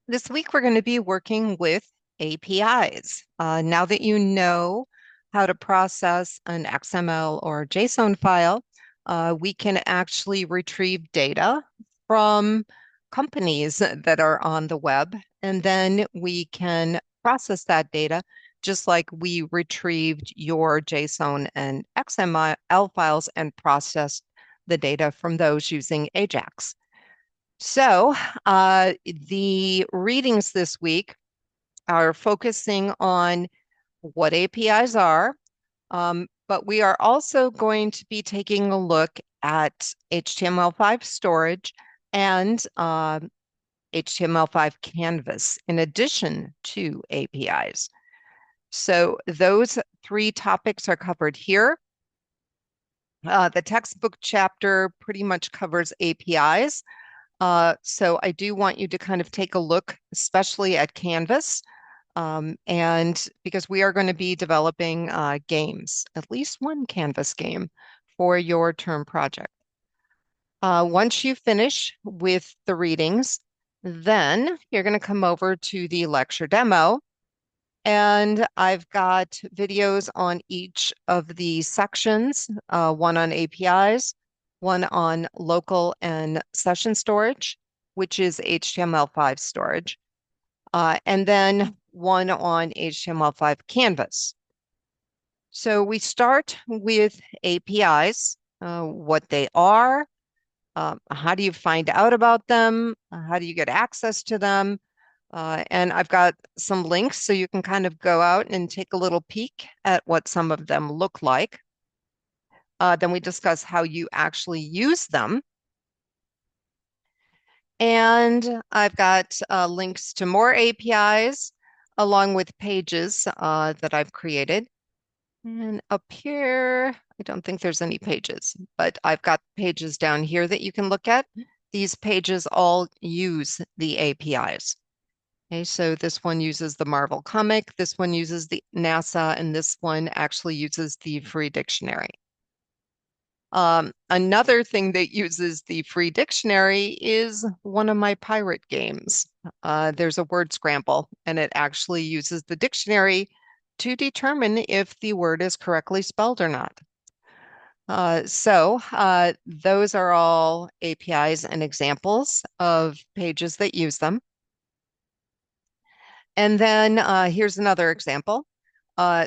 This week we're going to be working with APIs. Now that you know how to process an XML or JSON file, we can actually retrieve data from companies that are on the web, and then we can process that data just like we retrieved your JSON and XML files and processed the data from those using AJAX. So, the readings this week are focusing on what APIs are, but we are also going to be taking a look at HTML5 storage and HTML5 canvas in addition to APIs. So, those three topics are covered here. The textbook chapter pretty much covers APIs. So I do want you to kind of take a look, especially at Canvas, and because we are going to be developing games, at least one Canvas game for your term project. Once you finish with the readings, then you're going to come over to the lecture demo, and I've got videos on each of the sections, one on APIs, one on local and session storage, which is HTML5 storage, and then one on HTML5 Canvas. So we start with APIs, what they are, how do you find out about them, how do you get access to them, and I've got some links so you can kind of go out and take a little peek at what some of them look like. Then we discuss how you actually use them. And I've got links to more APIs along with pages that I've created. And up here, I don't think there's any pages, but I've got pages down here that you can look at. These pages all use the APIs. Okay, so this one uses the Marvel comic, this one uses the NASA, and this one actually uses the free dictionary. Another thing that uses the free dictionary is one of my pirate games. There's a word scramble, and it actually uses the dictionary to determine if the word is correctly spelled or not. Those are all APIs and examples of pages that use them. And then here's another example.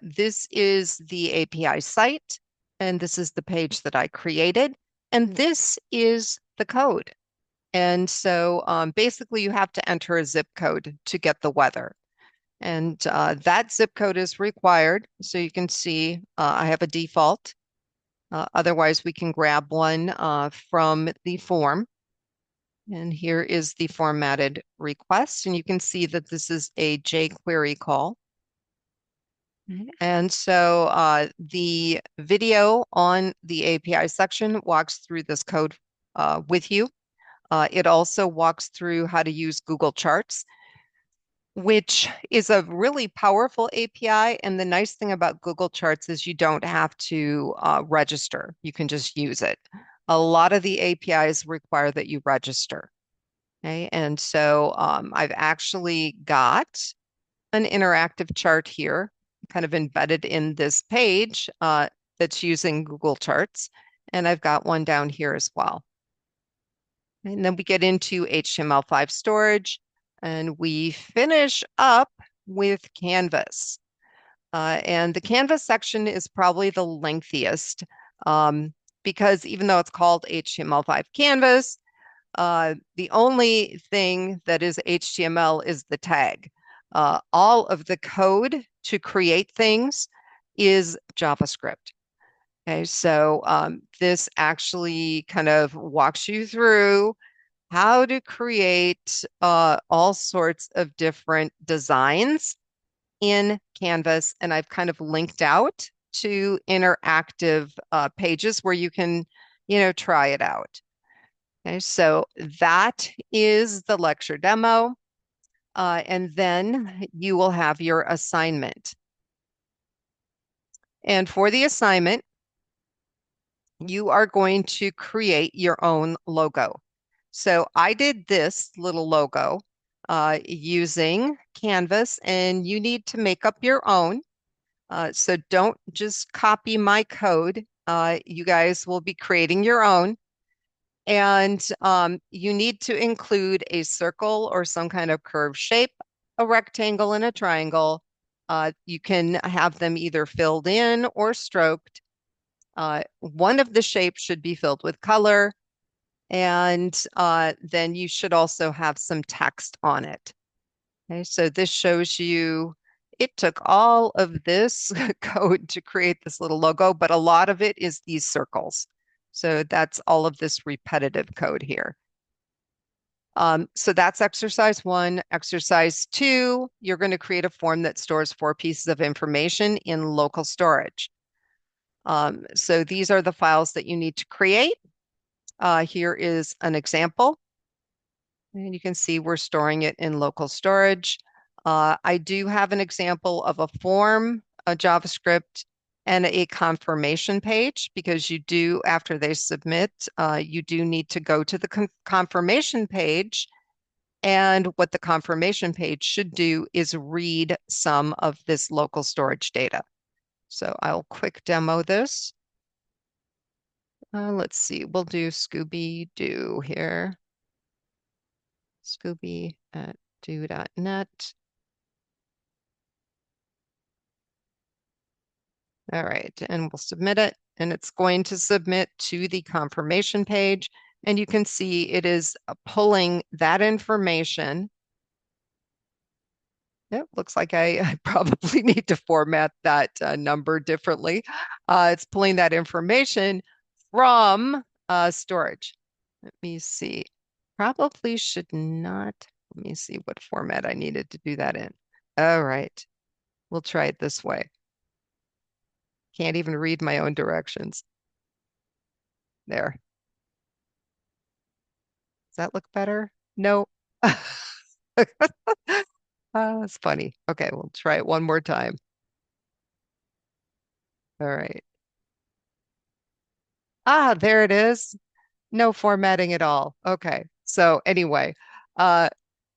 This is the API site, and this is the page that I created, and this is the code. And so basically you have to enter a zip code to get the weather. And that zip code is required. So you can see I have a default. Otherwise, we can grab one from the form. And here is the formatted request. And you can see that this is a jQuery call. And so the video on the API section walks through this code with you. It also walks through how to use Google Charts, which is a really powerful API. And the nice thing about Google Charts is you don't have to register. You can just use it. A lot of the APIs require that you register. Okay, and so I've actually got an interactive chart here, kind of embedded in this page that's using Google Charts. And I've got one down here as well. And then we get into HTML5 storage, and we finish up with Canvas. And the Canvas section is probably the lengthiest because even though it's called HTML5 Canvas, the only thing that is HTML is the tag. All of the code to create things is JavaScript. Okay, so this actually kind of walks you through how to create all sorts of different designs in Canvas. And I've kind of linked out to interactive pages where you can, try it out. Okay, so that is the lecture demo. And then you will have your assignment. And for the assignment, you are going to create your own logo. So I did this little logo using Canvas, and you need to make up your own. So don't just copy my code. You guys will be creating your own. And you need to include a circle or some kind of curved shape, a rectangle, and a triangle. You can have them either filled in or stroked. One of the shapes should be filled with color, and then you should also have some text on it. Okay, so this shows you it took all of this code to create this little logo, but a lot of it is these circles. So that's all of this repetitive code here. So that's exercise one. Exercise two, you're going to create a form that stores 4 pieces of information in local storage. So these are the files that you need to create. Here is an example. And you can see we're storing it in local storage. I do have an example of a form, a JavaScript, and a confirmation page because you do, after they submit, you do need to go to the confirmation page. And what the confirmation page should do is read some of this local storage data. So I'll quick demo this. Let's see, we'll do Scooby-Doo here. Scooby at do.net. All right, and we'll submit it, and it's going to submit to the confirmation page. And you can see it is pulling that information. It looks like I probably need to format that number differently. It's pulling that information from storage. Let me see. Probably should not. Let me see what format I needed to do that in. All right, we'll try it this way. Can't even read my own directions. There. Does that look better? No. That's funny. Okay, we'll try it one more time. All right. Ah, there it is. No formatting at all. Okay. So anyway, uh,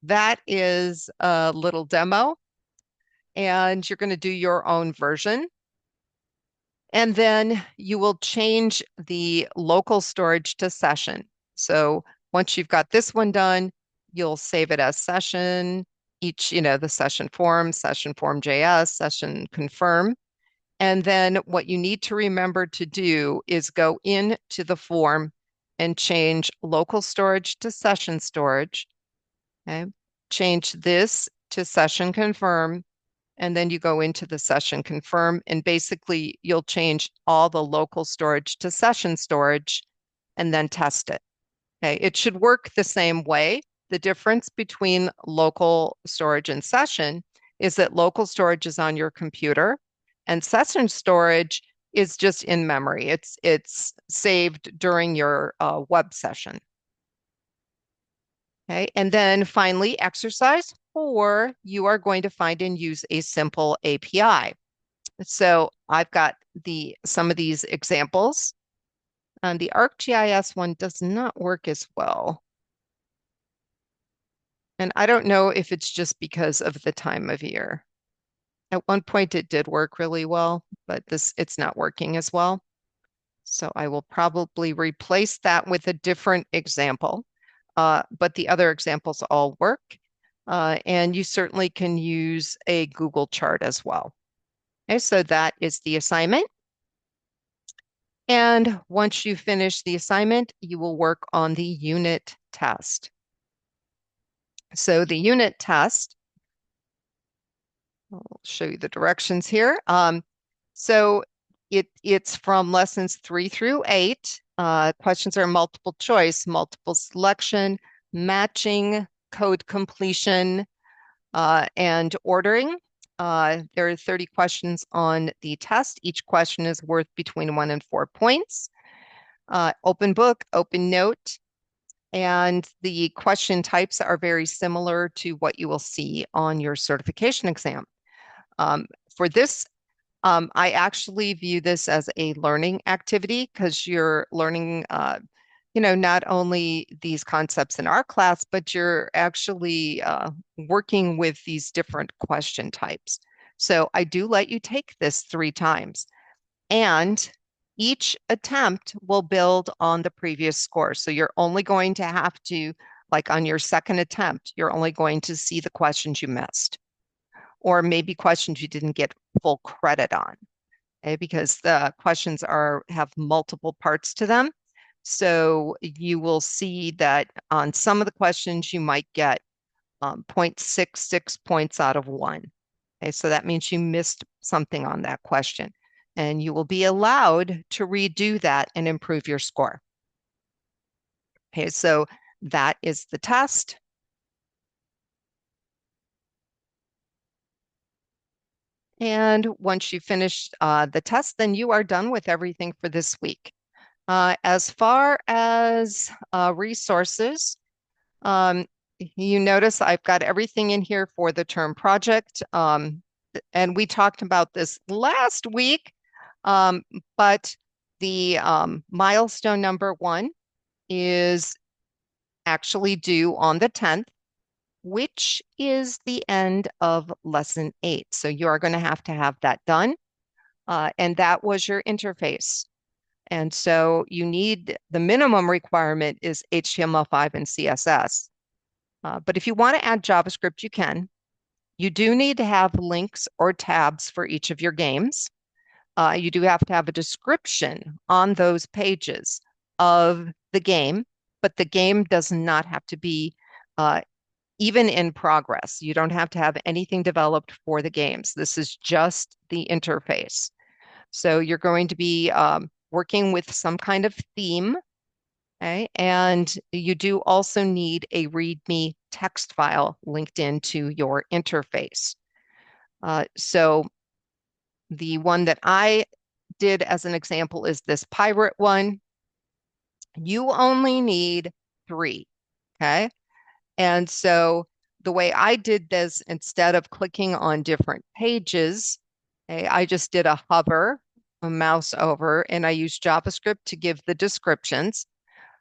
that is a little demo, and you're going to do your own version. And then you will change the local storage to session. So once you've got this one done, you'll save it as session, the session form JS, session confirm. And then what you need to remember to do is go into the form and change local storage to session storage. Okay. Change this to session confirm, and then you go into the session confirm, and basically you'll change all the local storage to session storage and then test it. Okay, it should work the same way. The difference between local storage and session is that local storage is on your computer and session storage is just in memory. It's saved during your web session. Okay, and then finally, exercise 4, you are going to find and use a simple API. So I've got some of these examples. The ArcGIS one does not work as well. And I don't know if it's just because of the time of year. At one point it did work really well, but it's not working as well. So I will probably replace that with a different example. But the other examples all work. And you certainly can use a Google chart as well. Okay, so that is the assignment. And once you finish the assignment, you will work on the unit test. So the unit test, I'll show you the directions here. So it's from lessons 3 through 8. Questions are multiple choice, multiple selection, matching, code completion, and ordering. There are 30 questions on the test. Each question is worth between 1 and 4 points. Open book, open note, and the question types are very similar to what you will see on your certification exam. For this, I actually view this as a learning activity because you're learning not only these concepts in our class, but you're actually working with these different question types. So I do let you take this 3 times, and each attempt will build on the previous score. So you're only going to have to, like on your second attempt, you're only going to see the questions you missed, or maybe questions you didn't get full credit on, okay? Because the questions have multiple parts to them. So you will see that on some of the questions you might get 0.66 points out of 1. Okay, so that means you missed something on that question. And you will be allowed to redo that and improve your score. Okay, so that is the test. And once you finish the test, then you are done with everything for this week. As far as resources, um, you notice I've got everything in here for the term project. And we talked about this last week, um, but the milestone number 1 is actually due on the 10th, which is the end of lesson 8. So you are going to have that done. And that was your interface. And so you need the minimum requirement is HTML5 and CSS. But if you want to add JavaScript, you can. You do need to have links or tabs for each of your games. You do have to have a description on those pages of the game, but the game does not have to be even in progress. You don't have to have anything developed for the games. This is just the interface. So you're going to be working with some kind of theme, okay? And you do also need a README text file linked into your interface. So the one that I did as an example is this pirate one. You only need 3, okay? And so the way I did this, instead of clicking on different pages, okay, I just did a hover, a mouse over, and I used JavaScript to give the descriptions.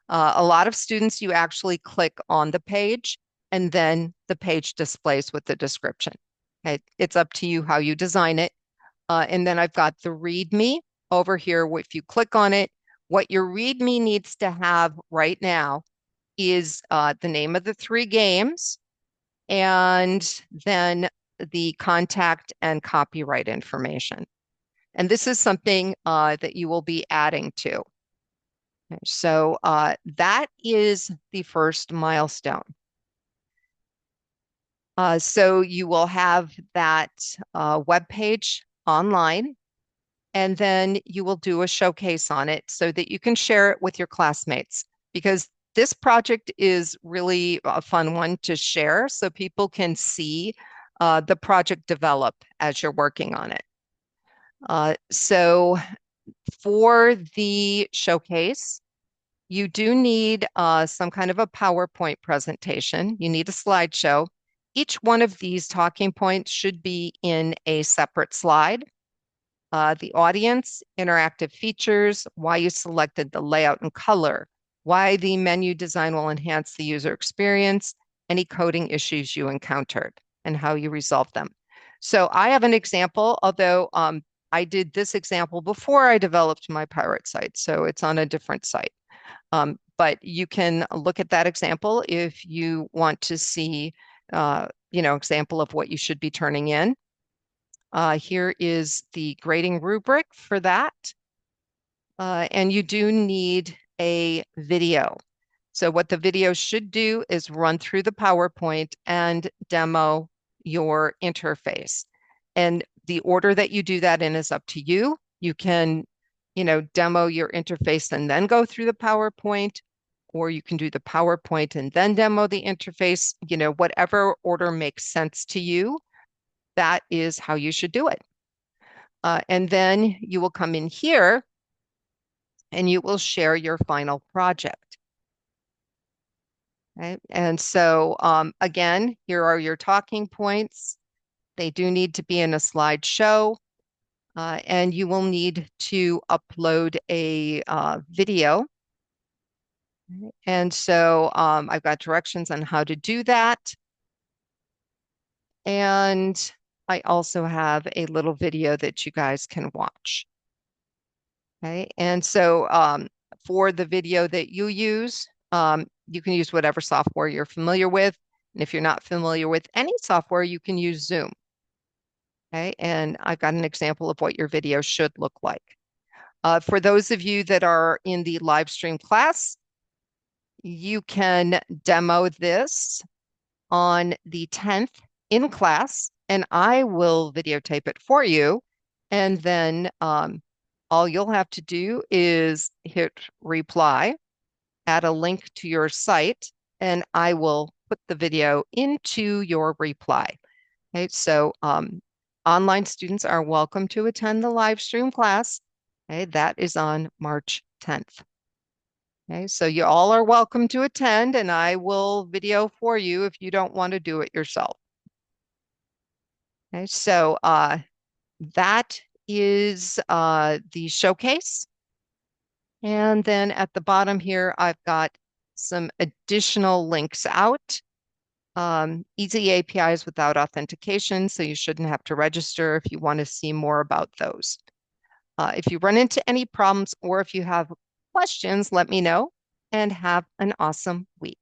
A lot of students, you actually click on the page and then the page displays with the description. Okay, it's up to you how you design it. And then I've got the README over here. If you click on it, what your README needs to have right now is the name of the 3 games, and then the contact and copyright information. And this is something that you will be adding to. Okay, so that is the first milestone. So you will have that web page online, and then you will do a showcase on it so that you can share it with your classmates, because this project is really a fun one to share so people can see the project develop as you're working on it. So for the showcase, you do need some kind of a PowerPoint presentation. You need a slideshow. Each one of these talking points should be in a separate slide. The audience, interactive features, why you selected the layout and color, why the menu design will enhance the user experience, any coding issues you encountered, and how you resolved them. So I have an example, although I did this example before I developed my pirate site, so it's on a different site. But you can look at that example if you want to see, example of what you should be turning in. Here is the grading rubric for that. And you do need a video. So what the video should do is run through the PowerPoint and demo your interface. And the order that you do that in is up to you. You can, demo your interface and then go through the PowerPoint, or you can do the PowerPoint and then demo the interface. Whatever order makes sense to you, that is how you should do it. And then you will come in here and you will share your final project. Okay? And so again, here are your talking points. They do need to be in a slideshow, and you will need to upload a video. And so I've got directions on how to do that. And I also have a little video that you guys can watch. Okay. And so for the video that you use, you can use whatever software you're familiar with. And if you're not familiar with any software, you can use Zoom. Okay. And I've got an example of what your video should look like. For those of you that are in the live stream class, you can demo this on the 10th in class, and I will videotape it for you. And then all you'll have to do is hit reply, add a link to your site, and I will put the video into your reply. Okay, so online students are welcome to attend the live stream class. Okay, that is on March 10th. Okay, so you all are welcome to attend, and I will video for you if you don't want to do it yourself. Okay, so that is the showcase. And then at the bottom here, I've got some additional links out. Easy APIs without authentication, so you shouldn't have to register if you want to see more about those. If you run into any problems or if you have questions, let me know and have an awesome week.